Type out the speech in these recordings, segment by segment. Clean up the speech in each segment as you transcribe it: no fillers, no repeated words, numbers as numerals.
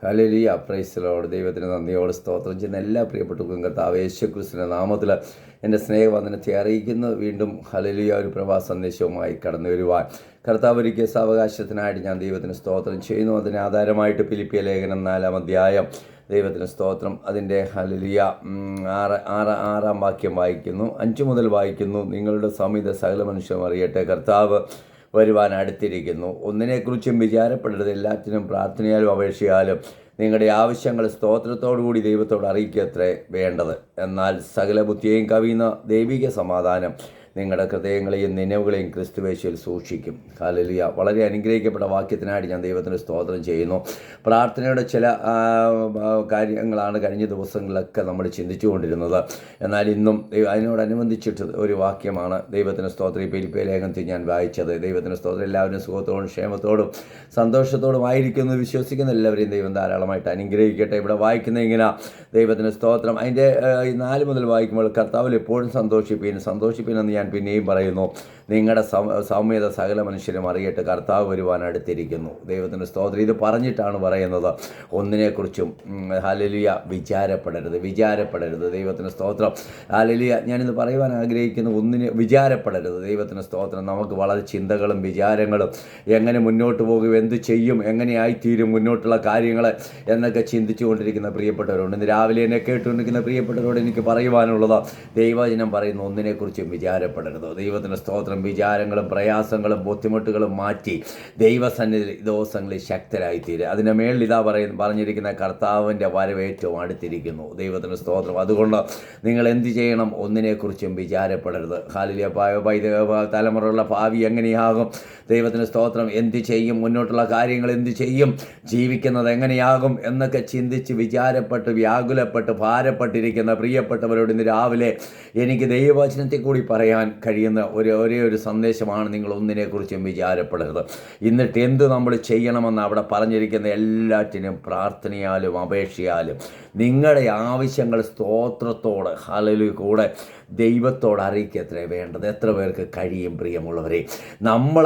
Hallelujah, praise the Lord. ദൈവത്തിന് നന്ദിയോട് സ്തോത്രം ചെയ്യുന്ന എല്ലാ പ്രിയപ്പെട്ടവർക്കും കർത്താവ് യേശുക്രിസ്തുവിന്റെ നാമത്തിൽ എൻ്റെ സ്നേഹവന്ദനത്തെ അറിയിക്കുന്നു. വീണ്ടും ഹല്ലേലൂയ ഒരു പ്രഭാത സന്ദേശവുമായി കടന്നു വരുവാൻ കർത്താവ് ഒരുക്കിയ സാവകാശത്തിനായിട്ട് ഞാൻ ദൈവത്തിന് സ്തോത്രം ചെയ്യുന്നു. അതിന് ആധാരമായിട്ട് ഫിലിപ്പിയ ലേഖനം 4-ാം അധ്യായം ദൈവത്തിന് സ്തോത്രം അതിൻ്റെ ഹല്ലേലൂയ 6-ാം വാക്യം വായിക്കുന്നു. 5 മുതൽ വായിക്കുന്നു. നിങ്ങളുടെ സംഹിത സകല മനുഷ്യരും അറിയട്ടെ, കർത്താവ് വരുവാൻ അടുത്തിരിക്കുന്നു. ഒന്നിനെക്കുറിച്ചും വിചാരപ്പെടരുത്, എല്ലാറ്റിനും പ്രാർത്ഥനയാലും അപേക്ഷയാലും നിങ്ങളുടെ ആവശ്യങ്ങൾ സ്തോത്രത്തോടുകൂടി ദൈവത്തോട് അറിയിക്കത്രേ വേണ്ടത്. എന്നാൽ സകല ബുദ്ധിയെയും കവിയുന്ന ദൈവിക സമാധാനം നിങ്ങളുടെ ഹൃദയങ്ങളെയും നിലവുകളെയും ക്രിസ്തുവേശുവിൽ സൂക്ഷിക്കും. ഹല്ലേലൂയ. വളരെ അനുഗ്രഹിക്കപ്പെട്ട വാക്യത്തിനായിട്ട് ഞാൻ ദൈവത്തിന് സ്തോത്രം ചെയ്യുന്നു. പ്രാർത്ഥനയുടെ ചില കാര്യങ്ങളാണ് കഴിഞ്ഞ ദിവസങ്ങളിലൊക്കെ നമ്മൾ ചിന്തിച്ചുകൊണ്ടിരുന്നത്. എന്നാൽ ഇന്നും അതിനോടനുബന്ധിച്ചിട്ട് ഒരു വാക്യമാണ് ദൈവത്തിന് സ്തോത്രം ഫിലിപ്പിയ ലേഖനത്തിൽ ഞാൻ വായിച്ചത്. ദൈവത്തിന് സ്തോത്രം. എല്ലാവരും സുഖത്തോടും ക്ഷേമത്തോടും സന്തോഷത്തോടും ആയിരിക്കുന്നു വിശ്വസിക്കുന്ന എല്ലാവരെയും ദൈവം ധാരാളമായിട്ട് അനുഗ്രഹിക്കട്ടെ. ഇവിടെ വായിക്കുന്ന ഇങ്ങനെ ദൈവത്തിന് സ്തോത്രം അതിൻ്റെ 4 മുതൽ വായിക്കുമ്പോൾ കർത്താവിൽ എപ്പോഴും സന്തോഷിപ്പീൻ എന്ന് ഞാൻ പിന്നെയും പറയുന്നു. നിങ്ങളുടെ സൗമ്യത സകല മനുഷ്യരും അറിയട്ടെ, കർത്താവ് വരുവാൻ അടുത്തിരിക്കുന്നു. ദൈവത്തിൻ്റെ സ്തോത്രം. ഇത് പറഞ്ഞിട്ടാണ് പറയുന്നത്, ഒന്നിനെക്കുറിച്ചും ഹല്ലേലൂയ വിചാരപ്പെടരുത്. ദൈവത്തിന് സ്തോത്രം. ഹല്ലേലൂയ. ഞാനിന്ന് പറയുവാൻ ആഗ്രഹിക്കുന്നു, ഒന്നിനെ വിചാരപ്പെടരുത്. ദൈവത്തിന് സ്തോത്രം. നമുക്ക് വളരെ ചിന്തകളും വിചാരങ്ങളും, എങ്ങനെ മുന്നോട്ട് പോകും, എന്ത് ചെയ്യും, എങ്ങനെയായിത്തീരും മുന്നോട്ടുള്ള കാര്യങ്ങൾ എന്നൊക്കെ ചിന്തിച്ചു കൊണ്ടിരിക്കുന്ന പ്രിയപ്പെട്ടവരുണ്ട്. ഇന്ന് രാവിലെ എന്നെ കേട്ടുകൊണ്ടിരിക്കുന്ന പ്രിയപ്പെട്ടവരോട് എനിക്ക് പറയുവാനുള്ളത്, ദൈവവചനം പറയുന്നു, ഒന്നിനെക്കുറിച്ചും വിചാരപ്പെടരുത്. ദൈവത്തിന് സ്തോത്രം. വിചാരങ്ങളും പ്രയാസങ്ങളും ബുദ്ധിമുട്ടുകളും മാറ്റി ദൈവസന്നിധി ദിവസങ്ങളിൽ ശക്തരായിത്തീരുക. അതിൻ്റെ മേളിൽ ഇതാ പറഞ്ഞിരിക്കുന്ന കർത്താവിൻ്റെ വരവ് ഏറ്റവും അടുത്തിരിക്കുന്നു. ദൈവത്തിന് സ്തോത്രം. അതുകൊണ്ട് നിങ്ങൾ എന്ത് ചെയ്യണം? ഒന്നിനെക്കുറിച്ചും വിചാരപ്പെടരുത്. ഹല്ലേലൂയ. തലമുറയുള്ള ഭാവി എങ്ങനെയാകും? ദൈവത്തിന് സ്തോത്രം. എന്ത് ചെയ്യും? മുന്നോട്ടുള്ള കാര്യങ്ങൾ എന്ത് ചെയ്യും? ജീവിക്കുന്നത് എങ്ങനെയാകും എന്നൊക്കെ ചിന്തിച്ച് വിചാരപ്പെട്ട് വ്യാകുലപ്പെട്ട് ഭാരപ്പെട്ടിരിക്കുന്ന പ്രിയപ്പെട്ടവരോട് ഇന്ന് രാവിലെ എനിക്ക് ദൈവവചനത്തിൽ കൂടി പറയാൻ കഴിയുന്ന ഒരേ ഒരു സന്ദേശമാണ്, നിങ്ങൾ ഒന്നിനെക്കുറിച്ചും വിചാരപ്പെടരുത്. എന്നിട്ട് എന്ത് നമ്മൾ ചെയ്യണമെന്ന് അവിടെ പറഞ്ഞിരിക്കുന്ന എല്ലാറ്റിനും പ്രാർത്ഥനയാലും അപേക്ഷയാലും നിങ്ങളുടെ ആവശ്യങ്ങൾ സ്തോത്രത്തോട് ഹല്ലേലൂയ കൂടെ ദൈവത്തോട് അറിയിക്കത്രേ വേണ്ടത്. എത്ര പേർക്ക് കഴിയും പ്രിയമുള്ളവരെ? നമ്മൾ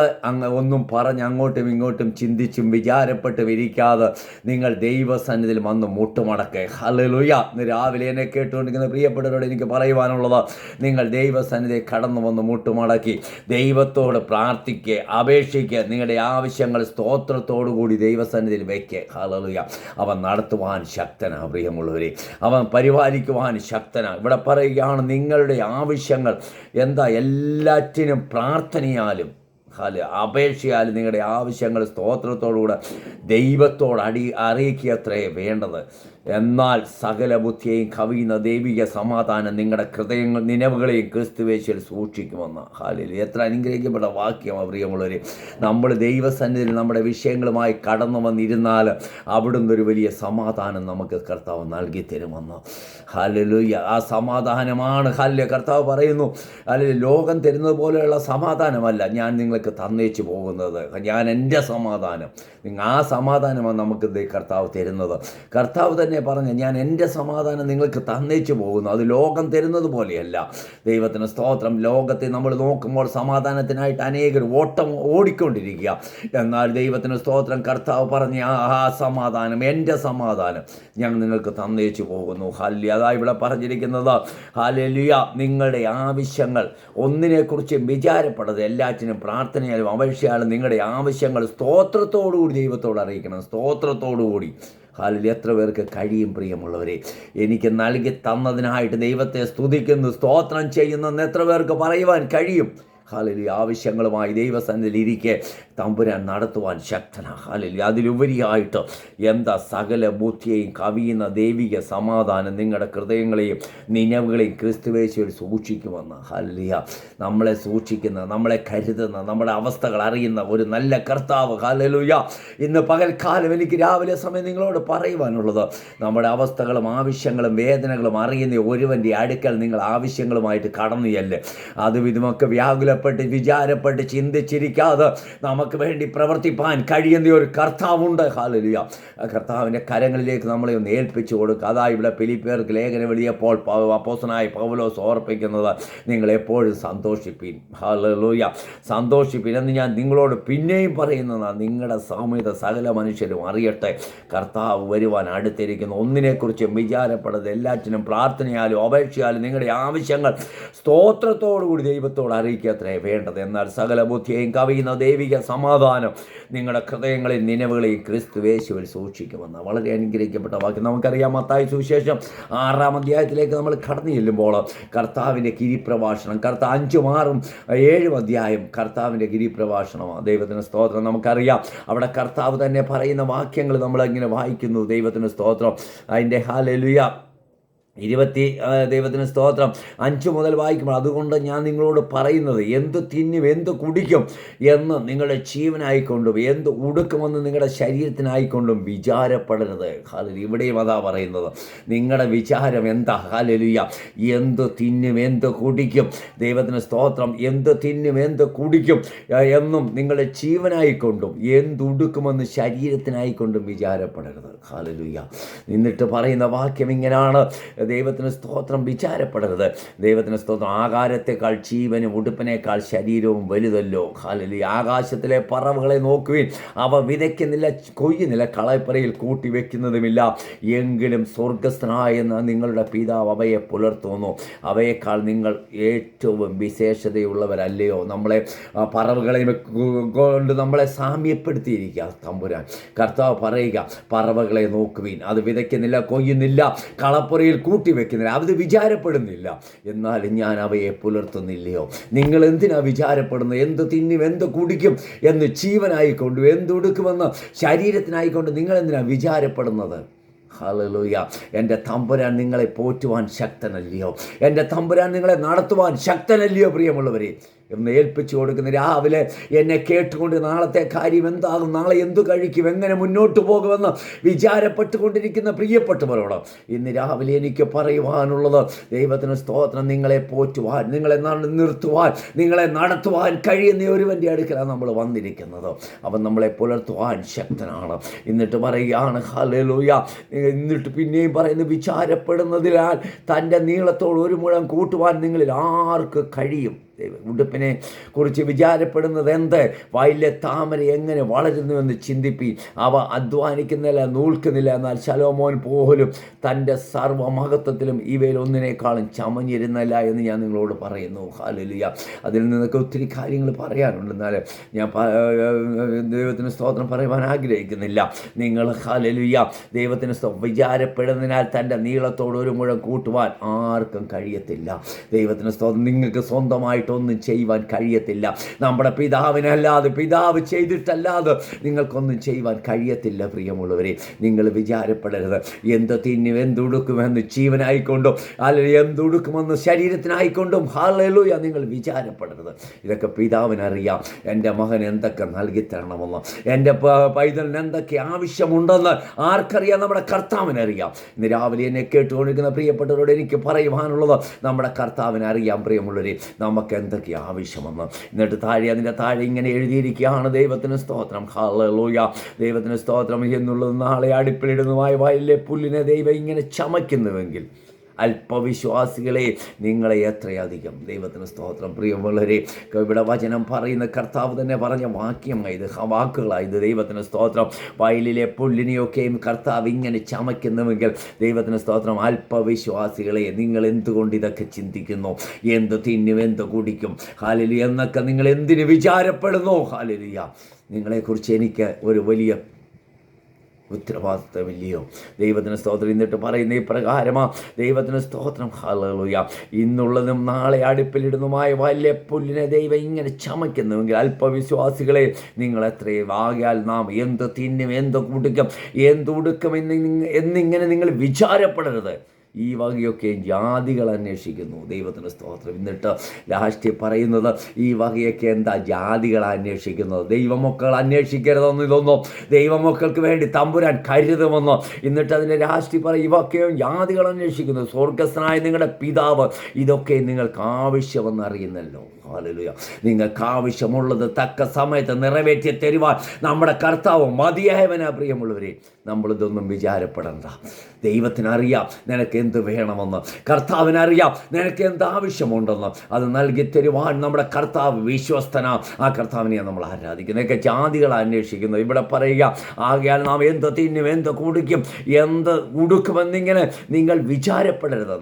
ഒന്നും പറഞ്ഞ് അങ്ങോട്ടും ഇങ്ങോട്ടും ചിന്തിച്ചും വിചാരപ്പെട്ടും ഇരിക്കാതെ നിങ്ങൾ ദൈവസന്നിധിയിൽ വന്ന് മുട്ടുമടക്കേ. ഹല്ലേലൂയ. ഇന്ന് രാവിലെ എന്നെ കേട്ടുകൊണ്ടിരിക്കുന്ന പ്രിയപ്പെട്ടവരോട് എനിക്ക് പറയുവാനുള്ളത്, നിങ്ങൾ ദൈവസന്നിധിയിൽ കടന്നു വന്ന് മുട്ടുമടക്കി ദൈവത്തോട് പ്രാർത്ഥിക്കുക, അപേക്ഷിക്കുക, നിങ്ങളുടെ ആവശ്യങ്ങൾ സ്തോത്രത്തോടു കൂടി ദൈവസന്നിധിയിൽ വയ്ക്കുക. ഹല്ലേലൂയ. അവൻ നടത്തുവാൻ ശക്തനാണ് പ്രിയമുള്ളവരെ, അവൻ പരിപാലിക്കുവാൻ ശക്തനാണ്. ഇവിടെ പറയുകയാണ്, നിങ്ങളുടെ ആവശ്യങ്ങൾ എന്താ? എല്ലാറ്റിനും പ്രാർത്ഥനയാലും അപേക്ഷയാലും നിങ്ങളുടെ ആവശ്യങ്ങൾ സ്തോത്രത്തോടുകൂടെ ദൈവത്തോട് അറിയിക്കത്രേ വേണ്ടത്. എന്നാൽ സകല ബുദ്ധിയെയും കവിയുന്ന ദൈവിക സമാധാനം നിങ്ങളുടെ ഹൃദയങ്ങൾ നിലവുകളെയും ക്രിസ്തുവേശുവിൽ സൂക്ഷിക്കുമെന്ന്. ഹല്ലേലൂയ. എത്ര അനുഗ്രഹിക്കപ്പെട്ട വാക്യമാണ് പ്രിയമുള്ളവർ. നമ്മൾ ദൈവസന്നിധിയിൽ നമ്മുടെ വിഷയങ്ങളുമായി കടന്നു വന്നിരുന്നാൽ അവിടുന്ന് ഒരു വലിയ സമാധാനം നമുക്ക് കർത്താവ് നൽകി തരുമെന്ന്. ഹല്ലേലൂയ. ആ സമാധാനമാണ് കർത്താവ് പറയുന്നു, അല്ലെങ്കിൽ ലോകം തരുന്നത് പോലെയുള്ള സമാധാനമല്ല ഞാൻ നിങ്ങൾക്ക് തന്നേച്ചു പോകുന്നത്. ഞാൻ എൻ്റെ സമാധാനം, ആ സമാധാനമാണ് നമുക്ക് കർത്താവ് തരുന്നത്. കർത്താവ് തന്നെ പറഞ്ഞ, ഞാൻ എൻ്റെ സമാധാനം നിങ്ങൾക്ക് തന്നേച്ചു പോകുന്നു, അത് ലോകം തരുന്നത് പോലെയല്ല. ദൈവത്തിന് സ്തോത്രം. ലോകത്തെ നമ്മൾ നോക്കുമ്പോൾ സമാധാനത്തിനായിട്ട് അനേകർ ഓടിക്കൊണ്ടിരിക്കുക. എന്നാൽ ദൈവത്തിന് സ്തോത്രം, കർത്താവ് പറഞ്ഞ ആ സമാധാനം, എൻ്റെ സമാധാനം ഞാൻ നിങ്ങൾക്ക് തന്നേച്ചു പോകുന്നു. ഹല്ലേലൂയ. അതാ ഇവിടെ പറഞ്ഞിരിക്കുന്നത്. ഹല്ലേലൂയ. നിങ്ങളുടെ ആവശ്യങ്ങൾ ഒന്നിനെക്കുറിച്ച് വിചാരപ്പെടരുത്, എല്ലാറ്റിനും പ്രാർത്ഥനയാലും അപേക്ഷയാലും നിങ്ങളുടെ ആവശ്യങ്ങൾ സ്തോത്രത്തോടുകൂടി ദൈവത്തോട് അറിയിക്കണം. സ്തോത്രത്തോടുകൂടി. ഹല്ലേലൂയ. എത്ര പേർക്ക് കഴിയും പ്രിയമുള്ളവരെ? എനിക്ക് നൽകി തന്നതിനായിട്ട് ദൈവത്തെ സ്തുതിക്കുന്നു, സ്തോത്രം ചെയ്യുന്നെന്ന് എത്ര പേർക്ക് പറയുവാൻ കഴിയും? ഹല്ലേലൂയ. ആവശ്യങ്ങളുമായി ദൈവസന്നിധിയിൽ ഇരിക്കെ തമ്പുരാൻ നടത്തുവാൻ ശക്തനാണ്. ഹല്ലേലൂയ. അതിലുപരിയായിട്ട് എന്താ? സകല ബുദ്ധിയെയും കവിയുന്ന ദൈവിക സമാധാനം നിങ്ങളുടെ ഹൃദയങ്ങളെയും നിലവുകളെയും ക്രിസ്തുവേശുവിൽ സൂക്ഷിക്കുമെന്ന്. ഹല്ലേലൂയ. നമ്മളെ സൂക്ഷിക്കുന്ന, നമ്മളെ കരുതുന്ന, നമ്മുടെ അവസ്ഥകൾ അറിയുന്ന ഒരു നല്ല കർത്താവ്. ഹല്ലേലൂയ. ഇന്ന് പകൽക്കാലം എനിക്ക് രാവിലെ സമയം നിങ്ങളോട് പറയുവാനുള്ളത്, നമ്മുടെ അവസ്ഥകളും ആവശ്യങ്ങളും വേദനകളും അറിയുന്ന ഒരുവൻ്റെ അടുക്കൽ നിങ്ങൾ ആവശ്യങ്ങളുമായിട്ട് കടന്നു ചെല്ല്. അതും ഇതുമൊക്കെ വ്യാകുല വിചാരപ്പെട്ട് ചിന്തിച്ചിരിക്കാതെ നമുക്ക് വേണ്ടി പ്രവർത്തിപ്പാൻ കഴിയുന്ന ഒരു കർത്താവുണ്ട്. ഹല്ലേലൂയ. കർത്താവിൻ്റെ കരങ്ങളിലേക്ക് നമ്മളെ ഒന്ന് ഏൽപ്പിച്ചു കൊടുക്കുക. അതാ ഇവിടെ ഫിലിപ്പിയർക്ക് ലേഖനം എഴുതിയപ്പോൾ അപ്പോസ്തലനായ പൗലോസ് ഓർപ്പിക്കുന്നത്, നിങ്ങളെപ്പോഴും സന്തോഷിപ്പീൻ. ഹല്ലേലൂയ. സന്തോഷിപ്പീൻ എന്ന് ഞാൻ നിങ്ങളോട് പിന്നെയും പറയുന്നതാണ്. നിങ്ങളുടെ സാമ്യത സകല മനുഷ്യരും അറിയട്ടെ, കർത്താവ് വരുവാൻ അടുത്തിരിക്കുന്നു. ഒന്നിനെക്കുറിച്ചും വിചാരപ്പെടരുത്, എല്ലാറ്റിനും പ്രാർത്ഥനയാലും അപേക്ഷയാലും നിങ്ങളുടെ ആവശ്യങ്ങൾ സ്തോത്രത്തോടുകൂടി ദൈവത്തോട് അറിയിക്കത്രേ വേണ്ടത്. എന്നാൽ സകല ബുദ്ധിയെയും കവിയുന്ന ദൈവിക സമാധാനം നിങ്ങളുടെ ഹൃദയങ്ങളെയും നിലവുകളെയും ക്രിസ്തുയേശുവിൽ സൂക്ഷിക്കുമെന്ന്. വളരെ അനുഗ്രഹിക്കപ്പെട്ട വാക്യം. നമുക്കറിയാം, മത്തായി സുവിശേഷം 6-ാം അധ്യായത്തിലേക്ക് നമ്മൾ കടന്നു ചെല്ലുമ്പോൾ കർത്താവിൻ്റെ ഗിരിപ്രഭാഷണം, 5, 6, 7 അധ്യായം കർത്താവിൻ്റെ ഗിരിപ്രഭാഷണമാണ്. ദൈവത്തിന് സ്തോത്രം. നമുക്കറിയാം, അവിടെ കർത്താവ് തന്നെ പറയുന്ന വാക്യങ്ങൾ നമ്മളിങ്ങനെ വായിക്കുന്നു. ദൈവത്തിന് സ്തോത്രം. അതിൻ്റെ ഹല്ലേലൂയ ദൈവത്തിന് സ്തോത്രം 5 മുതൽ വായിക്കുമ്പോൾ, അതുകൊണ്ട് ഞാൻ നിങ്ങളോട് പറയുന്നത്, എന്ത് തിന്നും എന്ത് കുടിക്കും എന്ന് നിങ്ങളുടെ ജീവനായിക്കൊണ്ടും എന്ത് ഉടുക്കുമെന്ന് നിങ്ങളുടെ ശരീരത്തിനായിക്കൊണ്ടും വിചാരപ്പെടരുത്. ഹല്ലേലൂയ. ഇവിടെയും അതാ പറയുന്നത്, നിങ്ങളുടെ വിചാരം എന്താ? ഹല്ലേലൂയ. എന്ത് തിന്നും എന്ത് കുടിക്കും. ദൈവത്തിന് സ്തോത്രം. എന്ത് തിന്നും എന്ത് കുടിക്കും എന്നും നിങ്ങളുടെ ജീവനായിക്കൊണ്ടും എന്തുടുക്കുമെന്ന് ശരീരത്തിനായിക്കൊണ്ടും വിചാരപ്പെടരുത്. ഹല്ലേലൂയ. എന്നിട്ട് പറയുന്ന വാക്യം ഇങ്ങനെയാണ്, ദൈവത്തിന് സ്തോത്രം, വിചാരപ്പെടരുത്. ദൈവത്തിന് സ്തോത്രം. ആകാരത്തെക്കാൾ ജീവനും ഉടുപ്പിനേക്കാൾ ശരീരവും വലുതല്ലോ. ഹല്ലേലൂയ. ആകാശത്തിലെ പറവകളെ നോക്കുവിൻ, അവ വിതയ്ക്കുന്നില്ല, കൊയ്യുന്നില്ല, കളപ്പുരയിൽ കൂട്ടി വയ്ക്കുന്നതുമില്ല, എങ്കിലും സ്വർഗസ്ഥനായ നിങ്ങളുടെ പിതാവ് അവയെ പുലർത്തുന്നു. അവയേക്കാൾ നിങ്ങൾ ഏറ്റവും വിശേഷതയുള്ളവരല്ലയോ? നമ്മളെ പറവകളെ കൊണ്ട് നമ്മളെ സാമ്യപ്പെടുത്തിയിരിക്കുക തമ്പുരാൻ. കർത്താവ് പറയുക, പറവകളെ നോക്കുവിൻ, അത് വിതയ്ക്കുന്നില്ല, കൊയ്യുന്നില്ല, കളപ്പുരയിൽ കൂട്ടിവെക്കുന്നില്ല, അത് വിചാരപ്പെടുന്നില്ല, എന്നാലും ഞാൻ അവയെ പുലർത്തുന്നില്ലയോ? നിങ്ങൾ എന്തിനാ വിചാരപ്പെടുന്നത്? എന്ത് തിന്നും എന്ത് കുടിക്കും എന്ന് ജീവനായിക്കൊണ്ടും എന്തുടുക്കുമെന്ന് ശരീരത്തിനായിക്കൊണ്ട് നിങ്ങൾ എന്തിനാ വിചാരപ്പെടുന്നത്? ഹല്ലേലൂയ. എൻ്റെ തമ്പുരാൻ നിങ്ങളെ പോറ്റുവാൻ ശക്തനല്ലയോ? എൻ്റെ തമ്പുരാൻ നിങ്ങളെ നടത്തുവാൻ ശക്തനല്ലയോ? പ്രിയമുള്ളവരെ, എന്ന് ഏൽപ്പിച്ചു കൊടുക്കുന്ന രാവിലെ എന്നെ കേട്ടുകൊണ്ട് നാളത്തെ കാര്യം എന്താകും, നാളെ എന്തു കഴിക്കും, എങ്ങനെ മുന്നോട്ട് പോകുമെന്ന് വിചാരപ്പെട്ടുകൊണ്ടിരിക്കുന്ന പ്രിയപ്പെട്ടവരോട് ഇന്ന് രാവിലെ എനിക്ക് പറയുവാനുള്ളത്, ദൈവത്തിന് സ്തോത്രം, നിങ്ങളെ പോറ്റുവാൻ, നിങ്ങളെ നിർത്തുവാൻ, നിങ്ങളെ നടത്തുവാൻ കഴിയുന്ന ഒരുവൻ്റെ അടുക്കലാണ് നമ്മൾ വന്നിരിക്കുന്നത്. അവൻ നമ്മളെ പുലർത്തുവാൻ ശക്തനാണ്. എന്നിട്ട് പറയുകയാണ്, ഹല്ലേലൂയ. എന്നിട്ട് പിന്നെയും പറയുന്നത്, വിചാരപ്പെടുന്നതിനാൽ തൻ്റെ നീളത്തോട് 1 മുഴം കൂട്ടുവാൻ നിങ്ങളിൽ ആർക്ക് കഴിയും? ഉടുപ്പിനെ കുറിച്ച് വിചാരപ്പെടുന്നത് എന്ത്? വയലിലെ താമര എങ്ങനെ വളരുന്നുവെന്ന് ചിന്തിപ്പി. അവ അധ്വാനിക്കുന്നില്ല, നൂൽക്കുന്നില്ല, എന്നാൽ ശലോമോൻ പോലും തൻ്റെ സർവ്വമഹത്വത്തിലും ഇവയിൽ ഒന്നിനേക്കാളും ചമഞ്ഞിരുന്നില്ല എന്ന് ഞാൻ നിങ്ങളോട് പറയുന്നു. ഹല്ലേലൂയ. അതിൽ നിന്നൊക്കെ ഒത്തിരി കാര്യങ്ങൾ പറയാനുണ്ട്, എന്നാൽ ഞാൻ ദൈവത്തിന് സ്തോത്രം പറയുവാൻ ആഗ്രഹിക്കുന്നില്ല. നിങ്ങൾ ഹല്ലേലൂയ, ദൈവത്തിന് വിചാരപ്പെടുന്നതിനാൽ തൻ്റെ നീളത്തോട് 1 മുഴം കൂട്ടുവാൻ ആർക്കും കഴിയത്തില്ല. ദൈവത്തിന് സ്തോത്രം. നിങ്ങൾക്ക് സ്വന്തമായിട്ട് ഒന്നും ചെയ്യുവാൻ കഴിയത്തില്ല. നമ്മുടെ പിതാവിനല്ലാതെ, പിതാവ് ചെയ്തിട്ടല്ലാതെ നിങ്ങൾക്കൊന്നും ചെയ്യുവാൻ കഴിയത്തില്ല. പ്രിയമുള്ളവരെ, നിങ്ങൾ വിചാരപ്പെടരുത്, എന്ത് തിന്നും എന്തുടുക്കുമെന്ന് ജീവനായിക്കൊണ്ടും അല്ലെങ്കിൽ എന്തുടുക്കുമെന്ന് ശരീരത്തിനായിക്കൊണ്ടും ഹല്ലേലൂയ നിങ്ങൾ വിചാരപ്പെടരുത്. ഇതൊക്കെ പിതാവിനറിയാം. എൻ്റെ മകൻ എന്തൊക്കെ നൽകിത്തരണമെന്ന്, എൻ്റെ പൈതലിന് എന്തൊക്കെ ആവശ്യമുണ്ടെന്ന് ആർക്കറിയാം? നമ്മുടെ കർത്താവിനറിയാം. ഇന്ന് രാവിലെ എന്നെ കേട്ടുകൊണ്ടിരിക്കുന്ന പ്രിയപ്പെട്ടവരോട് എനിക്ക് പറയുവാനുള്ളത്, നമ്മുടെ കർത്താവിനറിയാം. പ്രിയമുള്ളവരെ, നമുക്ക് എന്തൊക്കെ ആവശ്യമെന്ന്. എന്നിട്ട് അതിൻ്റെ താഴെ ഇങ്ങനെ എഴുതിയിരിക്കുകയാണ്, ദൈവത്തിന് സ്തോത്രം, ഹല്ലേലൂയ, ദൈവത്തിന് സ്തോത്രം എന്നുള്ളത്, നാളെ അടുപ്പിലിടുന്നതുമായ വയലിലെ പുല്ലിനെ ദൈവം ഇങ്ങനെ ചമയ്ക്കുന്നുവെങ്കിൽ അല്പവിശ്വാസികളെ നിങ്ങളെ എത്രയധികം. ദൈവത്തിന് സ്തോത്രം. പ്രിയമുള്ളവരെ, ഇവിടെ വചനം പറയുന്ന കർത്താവ് തന്നെ പറഞ്ഞ വാക്യമായത്, വാക്കുകളായത്. ദൈവത്തിന് സ്തോത്രം. വയലിലെ പുല്ലിനെയൊക്കെയും കർത്താവ് ഇങ്ങനെ ചമയ്ക്കുന്നുവെങ്കിൽ ദൈവത്തിന് സ്തോത്രം, അല്പവിശ്വാസികളെ നിങ്ങൾ എന്തുകൊണ്ട് ഇതൊക്കെ ചിന്തിക്കുന്നു? എന്ത് തിന്നും എന്ത് കുടിക്കും, ഹല്ലേലൂയ എന്നൊക്കെ നിങ്ങൾ എന്തിന് വിചാരപ്പെടുന്നു? ഹല്ലേലൂയ. നിങ്ങളെക്കുറിച്ച് എനിക്ക് ഒരു വലിയ ഉത്തരവാദിത്വമില്ലയോ? ദൈവത്തിന് സ്തോത്രം. എന്നിട്ട് പറയുന്ന ഈ പ്രകാരമാ, ദൈവത്തിന് സ്തോത്രം, ഹല്ലേലൂയ. ഇന്നുള്ളതും നാളെ അടുപ്പിലിടുന്നതുമായ വലിയ പുല്ലിനെ ദൈവം ഇങ്ങനെ ചമയ്ക്കുന്നുവെങ്കിൽ അല്പവിശ്വാസികളെ നിങ്ങൾ എത്രയും ആകിയാൽ നാം എന്ത് തിന്നും എന്ത് കുടിക്കും എന്തുടുക്കും എന്നിങ്ങനെ നിങ്ങൾ വിചാരപ്പെടരുത്. ഈ വകയൊക്കെ ജാതികൾ അന്വേഷിക്കുന്നു. ദൈവത്തിന് സ്തോത്രം. എന്നിട്ട് ലാസ്റ്റ് പറയുന്നത്, ഈ വകയൊക്കെ എന്താ ജാതികൾ അന്വേഷിക്കുന്നത്? ദൈവമക്കൾ അന്വേഷിക്കരുതെന്ന് ഇതൊന്നും ദൈവമക്കൾക്ക് വേണ്ടി തമ്പുരാൻ കരുതുമെന്ന്. എന്നിട്ട് അതിൻ്റെ ലാസ്റ്റ് പറയും, ഇവയൊക്കെയും ജാതികൾ അന്വേഷിക്കുന്നു, സ്വർഗസ്ഥനായ നിങ്ങളുടെ പിതാവ് ഇതൊക്കെ നിങ്ങൾക്ക് ആവശ്യമെന്ന് അറിയുന്നല്ലോ. ഹല്ലേലൂയ. നിങ്ങൾക്ക് ആവശ്യമുള്ളത് തക്ക സമയത്ത് നിറവേറ്റി തരുവാൻ നമ്മുടെ കർത്താവ് മതിയായവനാ. പ്രിയമുള്ളവരെ, നമ്മളിതൊന്നും വിചാരപ്പെടണ്ട. ദൈവത്തിനറിയാം നിനക്ക് എന്ത് വേണമെന്ന്, കർത്താവിനറിയാം നിനക്ക് എന്ത് ആവശ്യമുണ്ടെന്ന്. അത് നൽകി തരുവാൻ നമ്മുടെ കർത്താവ് വിശ്വസ്തനാ. ആ കർത്താവിനെ നമ്മൾ ആരാധിക്കുന്നത്. ഇതൊക്കെ ജാതികൾ അന്വേഷിക്കുന്നത്. ഇവിടെ പറയുക, ആകയാൽ നാം എന്ത് തിന്നും, എന്ത് കുടിക്കും, എന്ത് ഉടുക്കുമെന്നിങ്ങനെ നിങ്ങൾ വിചാരപ്പെടരുത്.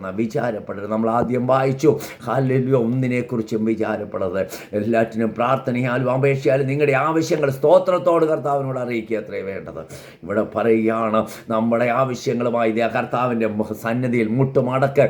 നമ്മൾ ആദ്യം വായിച്ചു, ഹല്ലേലൂയ, ഒന്നിനെക്കുറിച്ചും വിചാരപ്പെടരുത്, എല്ലാറ്റിനും പ്രാർത്ഥനയാലും അപേക്ഷയാലും നിങ്ങളുടെ ആവശ്യങ്ങൾ സ്തോത്രത്തോട് കർത്താവിനോട് അറിയിക്കുക അത്രേ വേണ്ടത്. ഇവിടെ പറയുകയാണ്, നമ്മുടെ ആവശ്യങ്ങളുമായി കർത്താവിൻ്റെ സന്നിധിയിൽ മുട്ടുമടക്ക്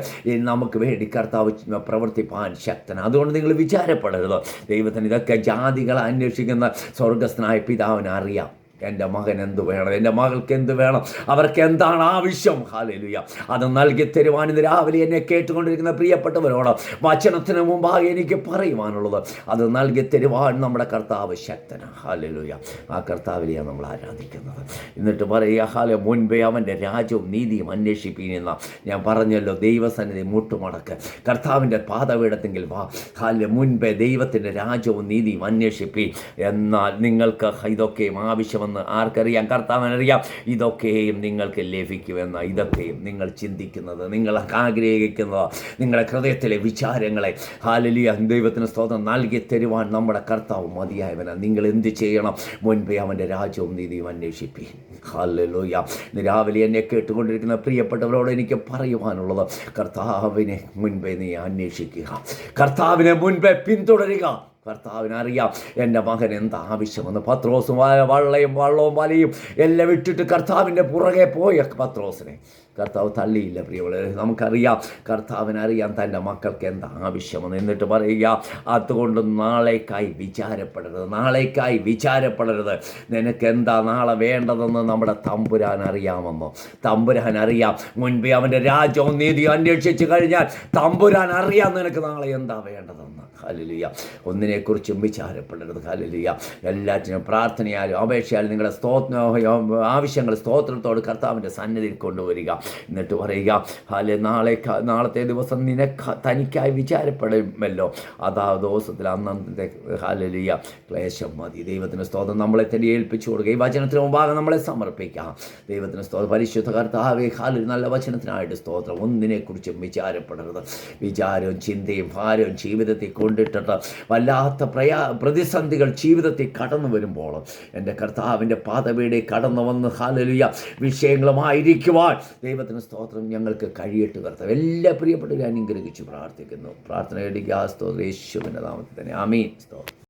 നമുക്ക് വേണ്ടി കർത്താവ് പ്രവർത്തിപ്പാൻ ശക്തൻ. അതുകൊണ്ട് നിങ്ങൾ വിചാരപ്പെടരുത്. ദൈവത്തിന് ഇതൊക്കെ ജാതികളെ അന്വേഷിക്കുന്ന സ്വർഗസ്ഥനായ പിതാവിന് അറിയാം. എൻ്റെ മകൻ എന്ത് വേണം, എൻ്റെ മകൾക്ക് എന്ത് വേണം, അവർക്ക് എന്താണ് ആവശ്യം, ഹല്ലേലൂയ, അത് നൽകി തരുവാൻ ഇന്ന് രാവിലെ എന്നെ കേട്ടുകൊണ്ടിരിക്കുന്ന പ്രിയപ്പെട്ടവരോട് വചനത്തിന് മുമ്പാകെ എനിക്ക് പറയുവാനുള്ളത്, അത് നൽകി തരുവാൻ നമ്മുടെ കർത്താവ് ശക്തനാണ്. ഹല്ലേലൂയ. ആ കർത്താവിനെയാണ് നമ്മൾ ആരാധിക്കുന്നത്. എന്നിട്ട് പറയുക, മുൻപേ അവൻ്റെ രാജ്യവും നീതിയും അന്വേഷിപ്പിക്കുന്ന, ഞാൻ പറഞ്ഞല്ലോ, ദൈവസന്നിധി മുട്ടുമടക്ക്, കർത്താവിൻ്റെ പാദപീഠത്തെങ്കിൽ വാ. മുൻപേ ദൈവത്തിൻ്റെ രാജ്യവും നീതിയും അന്വേഷിപ്പി, എന്നാൽ നിങ്ങൾക്ക് ഇതൊക്കെയും ആവശ്യമെന്ന് ആർക്കറിയാം? കർത്താവിനറിയാം. ഇതൊക്കെയും നിങ്ങൾക്ക് ലഭിക്കുമെന്ന്. ഇതൊക്കെയും നിങ്ങൾ ചിന്തിക്കുന്നത്, നിങ്ങൾ ആഗ്രഹിക്കുന്നത്, നിങ്ങളുടെ ഹൃദയത്തിലെ വിചാരങ്ങളെ ഹല്ലേലൂയ ദൈവത്തിന് സ്തോത്രം നൽകി തരുവാൻ നമ്മുടെ കർത്താവ് മതിയായവനാണ്. നിങ്ങൾ എന്ത് ചെയ്യണം? മുൻപേ അവൻ്റെ രാജ്യവും നീതിയും അന്വേഷിപ്പി. ഹല്ലേലൂയ. രാവിലെ എന്നെ കേട്ടുകൊണ്ടിരിക്കുന്ന പ്രിയപ്പെട്ടവരോട് എനിക്ക് പറയുവാനുള്ളത്, കർത്താവിനെ മുൻപേ നീ അന്വേഷിക്കുക, കർത്താവിനെ മുൻപേ പിന്തുടരുക. കർത്താവിനറിയാം എൻ്റെ മകൻ എന്താ ആവശ്യമെന്ന്. പത്രോസും വള്ളവും വലയും എല്ലാം ഇട്ടിട്ട് കർത്താവിൻ്റെ പുറകെ പോയ പത്രോസിനെ കർത്താവ് തള്ളിയില്ല. പ്രിയമുള്ളവരെ, നമുക്കറിയാം, കർത്താവിനറിയാം തൻ്റെ മക്കൾക്ക് എന്താ ആവശ്യമെന്ന്. എന്നിട്ട് പറയുക, അതുകൊണ്ട് നാളേക്കായി വിചാരപ്പെടരുത്. നിനക്ക് എന്താ നാളെ വേണ്ടതെന്ന് നമ്മുടെ തമ്പുരാൻ അറിയാമെന്നോ? തമ്പുരാൻ അറിയാം. മുൻപേ അവൻ്റെ രാജ്യവും നീതിയും അന്വേഷിച്ച് കഴിഞ്ഞാൽ തമ്പുരാൻ അറിയാം നിനക്ക് നാളെ എന്താ വേണ്ടതെന്ന്. ഹല്ലേലൂയ. ഒന്നിനെക്കുറിച്ചും വിചാരപ്പെടരുത്. ഹല്ലേലൂയ. എല്ലാറ്റിനും പ്രാർത്ഥനയാലും അപേക്ഷയാലും നിങ്ങളുടെ ആവശ്യങ്ങൾ സ്തോത്രത്തോട് കർത്താവിൻ്റെ സന്നിധിയിൽ കൊണ്ടുവരിക. എന്നിട്ട് പറയുക, നാളത്തെ ദിവസം തനിക്കായി വിചാരപ്പെടുമല്ലോ. അതാ ദിവസത്തിൽ അന്നത്തെ ഹല്ലേലൂയ ക്ലേശം മതി. ദൈവത്തിന് സ്തോത്രം. നമ്മളെ തന്നെ ഏൽപ്പിച്ചു കൊടുക്കുക. ഈ വചനത്തിന് മുമ്പാകെ നമ്മളെ സമർപ്പിക്കാം. ദൈവത്തിന് സ്തോത്രം. പരിശുദ്ധ കർത്താവേ, ഹല്ലേലൂയ, നല്ല വചനത്തിനായിട്ട് സ്തോത്രം. ഒന്നിനെക്കുറിച്ചും വിചാരപ്പെടരുത്. വിചാരവും ചിന്തയും ഭാരവും ജീവിതത്തിൽ കൊണ്ടിട്ടിട്ട് വല്ലാത്ത പ്രതിസന്ധികൾ ജീവിതത്തിൽ കടന്നു വരുമ്പോൾ എൻ്റെ കർത്താവിൻ്റെ പാദപീഠയിൽ കടന്നു വന്ന് ഹല്ലേലൂയ വിഷയങ്ങളുമായിരിക്കുവാൻ ദൈവത്തിന് സ്തോത്രം ഞങ്ങൾക്ക് കഴിയട്ടെ. കർത്താവ് എല്ലാ പ്രിയപ്പെട്ടവരും അനുഗ്രഹിച്ചു പ്രാർത്ഥിക്കുന്നു. പ്രാർത്ഥന എടുക്കുക. സ്തോത്രം യേശുവിൻ്റെ നാമത്തിൽ തന്നെ. ആമീൻ. സ്തോത്രം.